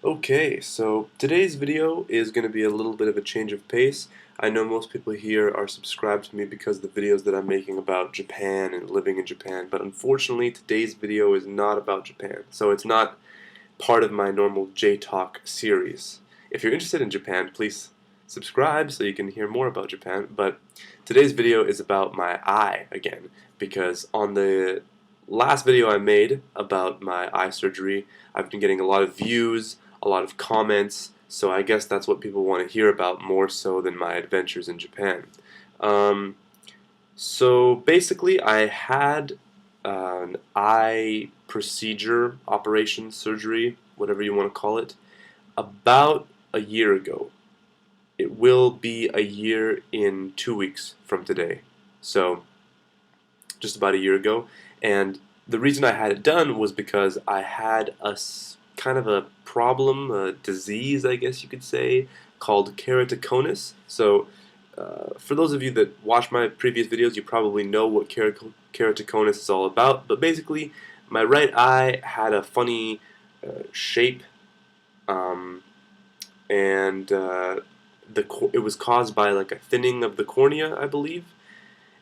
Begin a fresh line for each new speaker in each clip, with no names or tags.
Okay, so today's video is going to be a little bit of a change of pace. I know most people here are subscribed to me because of the videos that I'm making about Japan and living in Japan, but unfortunately today's video is not about Japan, so it's not part of my normal J-Talk series. If you're interested in Japan, please subscribe so you can hear more about Japan, but today's video is about my eye again, because on the last video I made about my eye surgery, I've been getting a lot of views, a lot of comments, so I guess that's what people want to hear about more so than my adventures in Japan. Um, so basically, I had an eye procedure, operation, surgery, whatever you want to call it, about a year ago. It will be a year in 2 weeks from today. So just about a year ago. And the reason I had it done was because I had kind of a problem, a disease, I guess you could say, called keratoconus. So for those of you that watch my previous videos, you probably know what keratoconus is all about. But basically, my right eye had a funny shape, um, and it was caused by like a thinning of the cornea, I believe.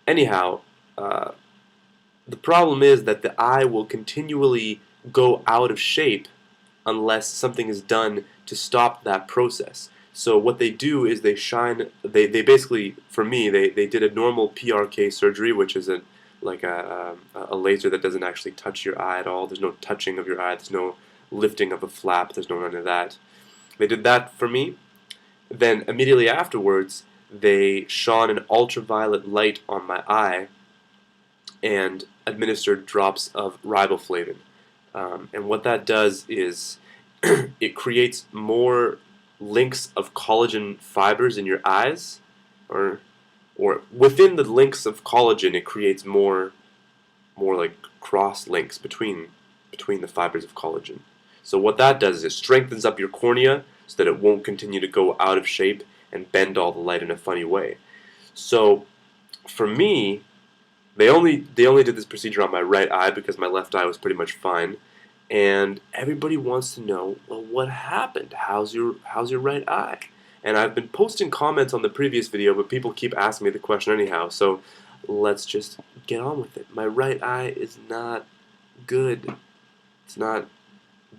Anyhow, uh, the problem is that the eye will continually go out of shape unless something is done to stop that process. So what they do is they basically, for me, they did a normal PRK surgery, which is a laser that doesn't actually touch your eye at all. There's no touching of your eye. There's no lifting of a flap. There's no none of that. They did that for me. Then immediately afterwards, they shone an ultraviolet light on my eye and administered drops of riboflavin. And what that does is it creates more links of collagen fibers in your eyes, or within the links of collagen, it creates more like cross links between the fibers of collagen. So what that does is it strengthens up your cornea so that it won't continue to go out of shape and bend all the light in a funny way. So for me, they only did this procedure on my right eye because my left eye was pretty much fine. And everybody wants to know, well, what happened? How's your right eye? And I've been posting comments on the previous video, but people keep asking me the question anyhow. So let's just get on with it. My right eye is not good. It's not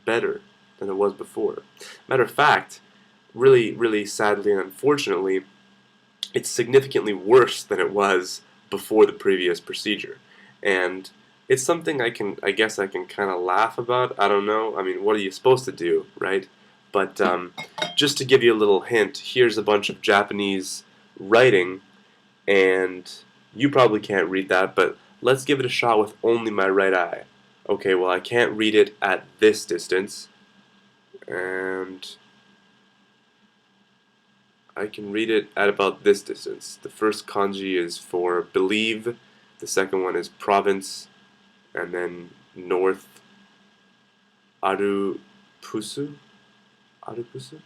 better than it was before. Matter of fact, really, really sadly and unfortunately, it's significantly worse than it was before the previous procedure. And it's something I guess I can kind of laugh about. I don't know. I mean, what are you supposed to do, right? But just to give you a little hint, here's a bunch of Japanese writing, and you probably can't read that, but let's give it a shot with only my right eye. Okay, well, I can't read it at this distance, and I can read it at about this distance. The first kanji is for believe, the second one is province, and then north, arupusu? Arupusu?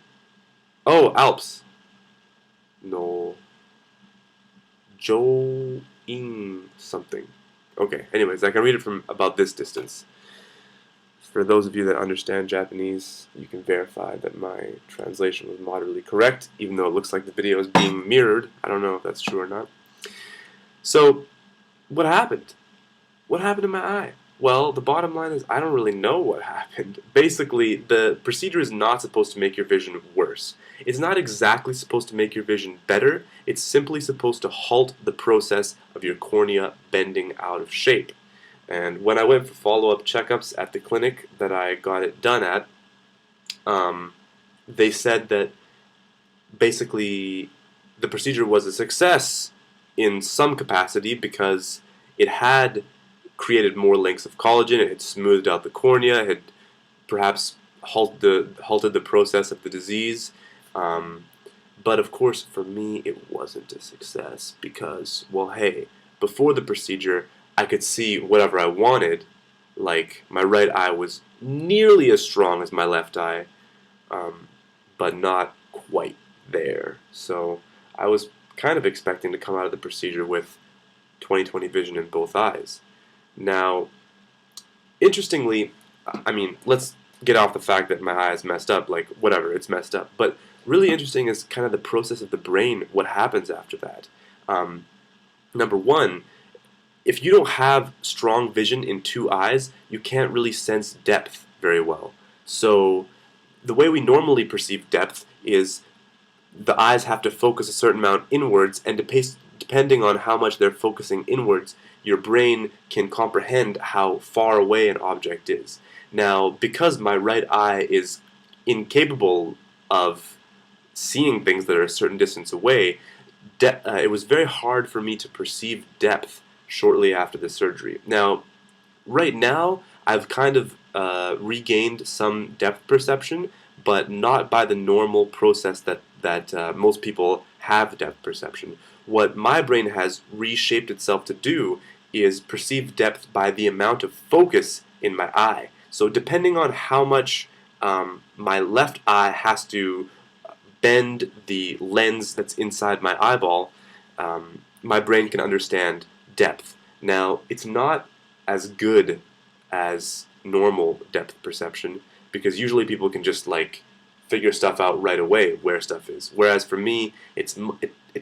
Oh, Alps. No. Jo-in something. Okay, anyways, I can read it from about this distance. For those of you that understand Japanese, you can verify that my translation was moderately correct, even though it looks like the video is being mirrored. I don't know if that's true or not. So, what happened? What happened to my eye? Well, the bottom line is I don't really know what happened. Basically, the procedure is not supposed to make your vision worse. It's not exactly supposed to make your vision better. It's simply supposed to halt the process of your cornea bending out of shape. And when I went for follow-up checkups at the clinic that I got it done at, they said that basically the procedure was a success in some capacity because it had created more links of collagen, it had smoothed out the cornea, it had perhaps halted the process of the disease. But of course, for me, it wasn't a success because, well, hey, before the procedure, I could see whatever I wanted. Like, my right eye was nearly as strong as my left eye, but not quite there. So I was kind of expecting to come out of the procedure with 20/20 vision in both eyes. Now, interestingly, I mean, get off the fact that my eye is messed up, like whatever, it's messed up. But really interesting is kind of the process of the brain, what happens after that. Um, Number one, if you don't have strong vision in two eyes, you can't really sense depth very well. So the way we normally perceive depth is the eyes have to focus a certain amount inwards, and depending on how much they're focusing inwards, your brain can comprehend how far away an object is. Now, because my right eye is incapable of seeing things that are a certain distance away, it was very hard for me to perceive depth shortly after the surgery. Now, right now, I've kind of regained some depth perception, but not by the normal process that most people have depth perception. What my brain has reshaped itself to do is perceive depth by the amount of focus in my eye. So depending on how much my left eye has to bend the lens that's inside my eyeball, my brain can understand depth. Now, it's not as good as normal depth perception, because usually people can just like figure stuff out right away where stuff is. Whereas for me, it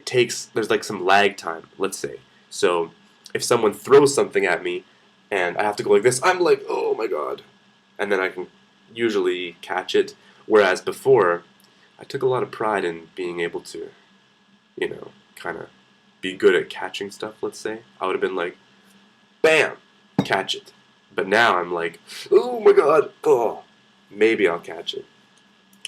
takes, there's like some lag time, let's say. So if someone throws something at me and I have to go like this, I'm like, oh my god, and then I can usually catch it. Whereas before, I took a lot of pride in being able to, kind of be good at catching stuff, let's say. I would have been like, bam, catch it. But now I'm like, oh my god, oh, maybe I'll catch it.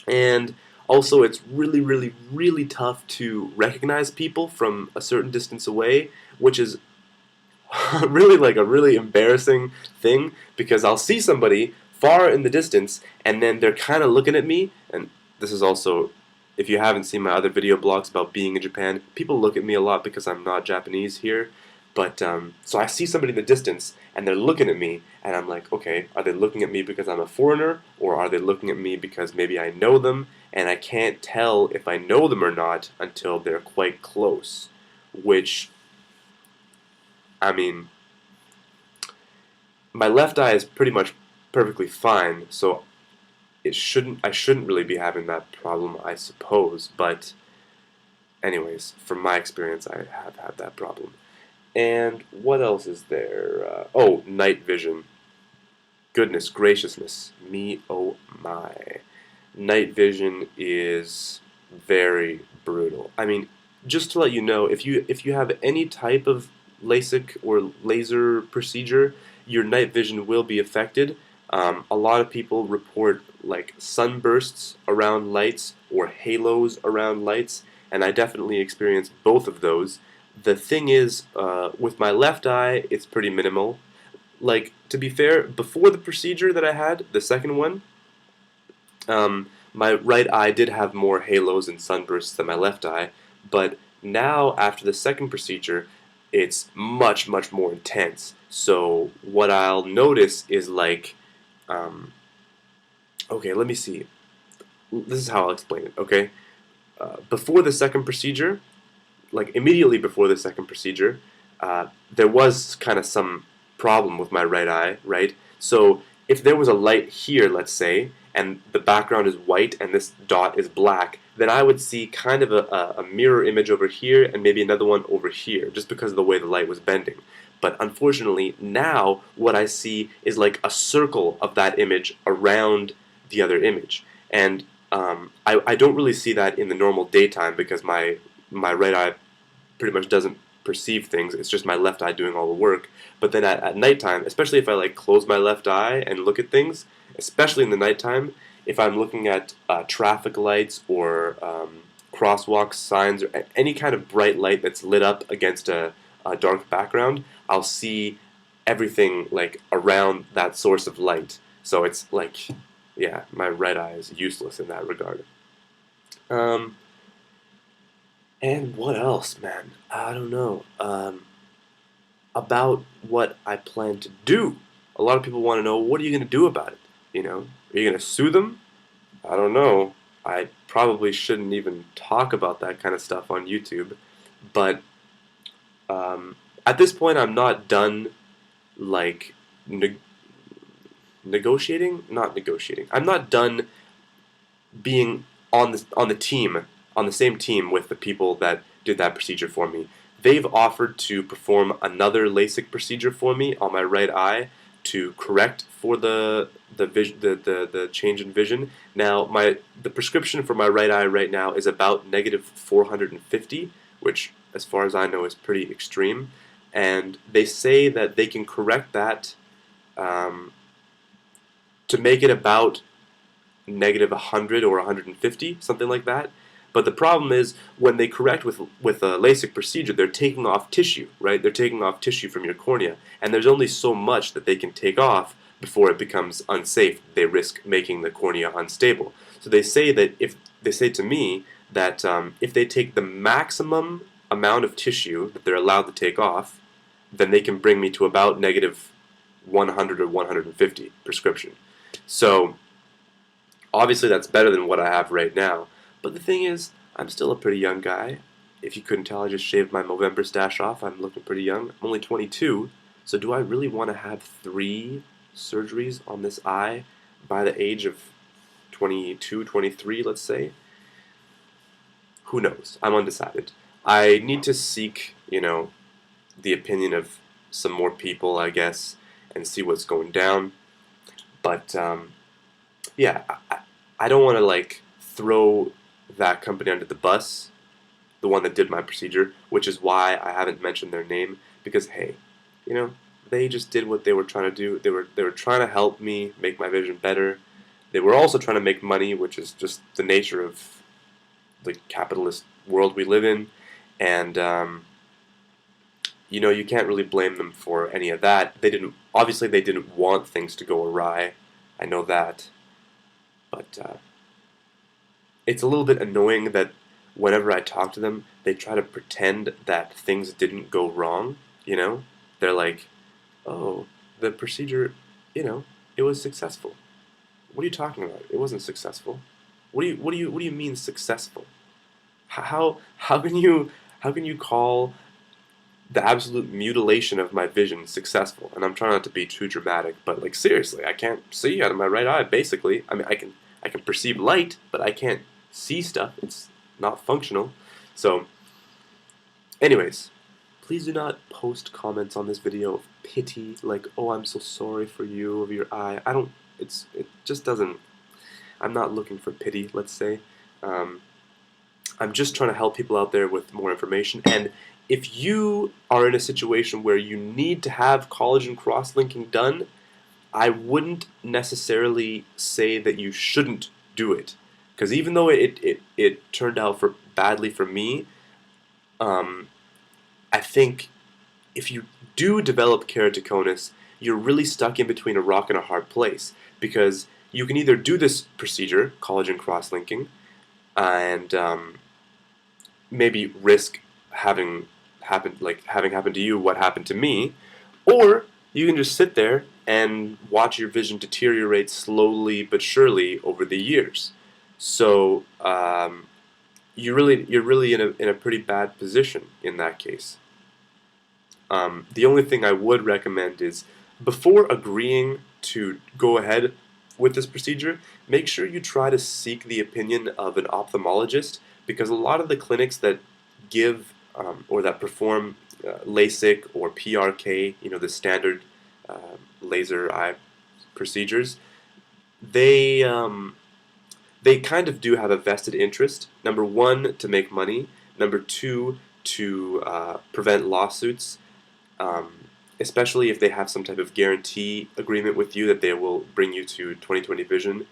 And also, it's really, really, really tough to recognize people from a certain distance away, which is really like a really embarrassing thing, because I'll see somebody far in the distance and then they're kind of looking at me, and this is also, if you haven't seen my other video blogs about being in Japan, people look at me a lot because I'm not Japanese here. But so I see somebody in the distance and they're looking at me, and I'm like, okay, are they looking at me because I'm a foreigner, or are they looking at me because maybe I know them? And I can't tell if I know them or not until they're quite close, which, I mean, my left eye is pretty much perfectly fine, so I shouldn't really be having that problem, I suppose. But anyways, from my experience, I have had that problem. And what else is there? Oh, night vision. Goodness graciousness, me oh my. Night vision is very brutal. I mean, just to let you know, if you have any type of LASIK or laser procedure, your night vision will be affected. A lot of people report like sunbursts around lights or halos around lights, and I definitely experienced both of those. The thing is, with my left eye, it's pretty minimal. Like, to be fair, before the procedure that I had, the second one, my right eye did have more halos and sunbursts than my left eye, but now, after the second procedure, it's much, much more intense. So what I'll notice is like, okay, let me see. This is how I'll explain it, okay? Before the second procedure, like immediately before the second procedure, there was kind of some problem with my right eye, right? So if there was a light here, let's say, and the background is white and this dot is black, then I would see kind of a mirror image over here and maybe another one over here, just because of the way the light was bending. But unfortunately, now what I see is like a circle of that image around the other image. And I don't really see that in the normal daytime, because my right eye pretty much doesn't perceive things. It's just my left eye doing all the work. But then at nighttime, especially if I like close my left eye and look at things, especially in the nighttime, if I'm looking at traffic lights or crosswalk signs or any kind of bright light that's lit up against a dark background, I'll see everything like around that source of light. So it's like, yeah, my right eye is useless in that regard. And what else, man? I don't know. About what I plan to do. A lot of people want to know, what are you going to do about it? Are you going to sue them? I don't know. I probably shouldn't even talk about that kind of stuff on YouTube. But at this point, I'm not done, like, negotiating, not negotiating. I'm not done being on the team, on the same team with the people that did that procedure for me. They've offered to perform another LASIK procedure for me on my right eye to correct for the change in vision. Now the prescription for my right eye right now is about negative 450, which as far as I know is pretty extreme. And they say that they can correct that um, to make it about negative 100 or 150, something like that. But the problem is when they correct with a LASIK procedure, they're taking off tissue, right? They're taking off tissue from your cornea, and there's only so much that they can take off before it becomes unsafe. They risk making the cornea unstable. So they say that if they say to me that if they take the maximum amount of tissue that they're allowed to take off, then they can bring me to about negative 100 or 150 prescription. So obviously that's better than what I have right now. But the thing is, I'm still a pretty young guy. If you couldn't tell, I just shaved my Movember stash off. I'm looking pretty young. I'm only 22. So do I really want to have 3 surgeries on this eye by the age of 22, 23, let's say? Who knows? I'm undecided. I need to seek, the opinion of some more people, I guess, and see what's going down. But yeah, I don't want to like throw that company under the bus, the one that did my procedure, which is why I haven't mentioned their name, because hey, they just did what they were trying to do. They were trying to help me make my vision better. They were also trying to make money, which is just the nature of the capitalist world we live in, and you can't really blame them for any of that. Obviously they didn't want things to go awry. I know that. But it's a little bit annoying that whenever I talk to them, they try to pretend that things didn't go wrong, They're like, oh, the procedure, it was successful. What are you talking about? It wasn't successful. What do you mean successful? How can you call the absolute mutilation of my vision successful? And I'm trying not to be too dramatic, but like seriously, I can't see out of my right eye basically. I mean, I can perceive light, but I can't see stuff. It's not functional. So anyways, please do not post comments on this video of pity, like, oh, I'm so sorry for you of your eye. It just doesn't, I'm not looking for pity, let's say. I'm just trying to help people out there with more information. And if you are in a situation where you need to have collagen cross-linking done, I wouldn't necessarily say that you shouldn't do it. Because even though it turned out badly for me, I think if you do develop keratoconus, you're really stuck in between a rock and a hard place. Because you can either do this procedure, collagen cross-linking, and maybe risk having happened to you what happened to me, or you can just sit there and watch your vision deteriorate slowly but surely over the years. So you're really in a pretty bad position in that case. The only thing I would recommend is before agreeing to go ahead with this procedure, make sure you try to seek the opinion of an ophthalmologist, because a lot of the clinics that give or that perform LASIK or PRK, the standard laser eye procedures, they kind of do have a vested interest. Number one, to make money. Number two, to prevent lawsuits, especially if they have some type of guarantee agreement with you that they will bring you to 20/20 vision.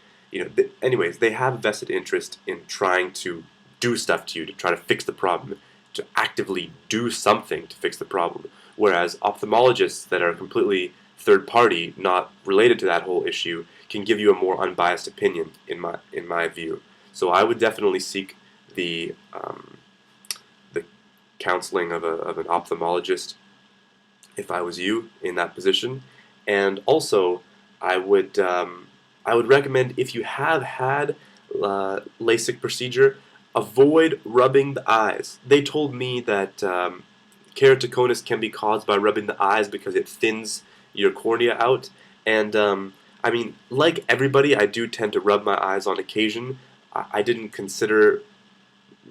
Anyways, they have a vested interest in trying to do stuff to you, to try to fix the problem, to actively do something to fix the problem. Whereas ophthalmologists that are completely third party, not related to that whole issue, can give you a more unbiased opinion in my view. So I would definitely seek the counseling of an ophthalmologist if I was you in that position. And also, I would recommend, if you have had LASIK procedure, avoid rubbing the eyes. They told me that keratoconus can be caused by rubbing the eyes because it thins your cornea out, and I mean, like everybody, I do tend to rub my eyes on occasion. I didn't consider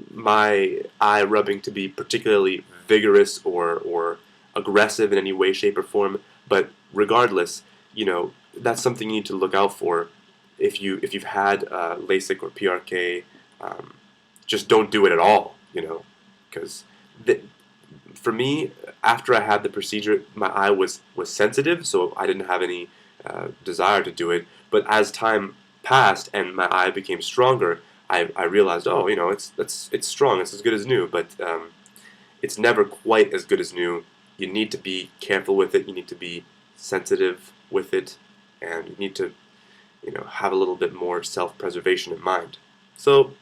my eye rubbing to be particularly vigorous or aggressive in any way, shape, or form. But regardless, that's something you need to look out for if you've had LASIK or PRK. Um, just don't do it at all, because for me, after I had the procedure, my eye was sensitive, so I didn't have any desire to do it. But as time passed and my eye became stronger, I realized, oh, it's strong, it's as good as new, but it's never quite as good as new. You need to be careful with it. You need to be sensitive with it, and you need to, have a little bit more self-preservation in mind. So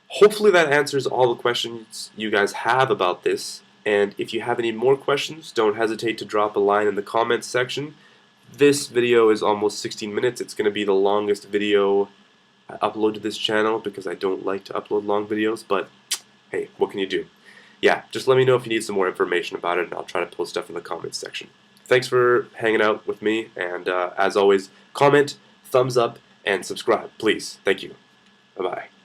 hopefully that answers all the questions you guys have about this. And if you have any more questions, don't hesitate to drop a line in the comments section. This video is almost 16 minutes. It's going to be the longest video I upload to this channel because I don't like to upload long videos, but hey, what can you do? Yeah, just let me know if you need some more information about it, and I'll try to post stuff in the comments section. Thanks for hanging out with me, and as always, comment, thumbs up, and subscribe, please. Thank you. Bye-bye.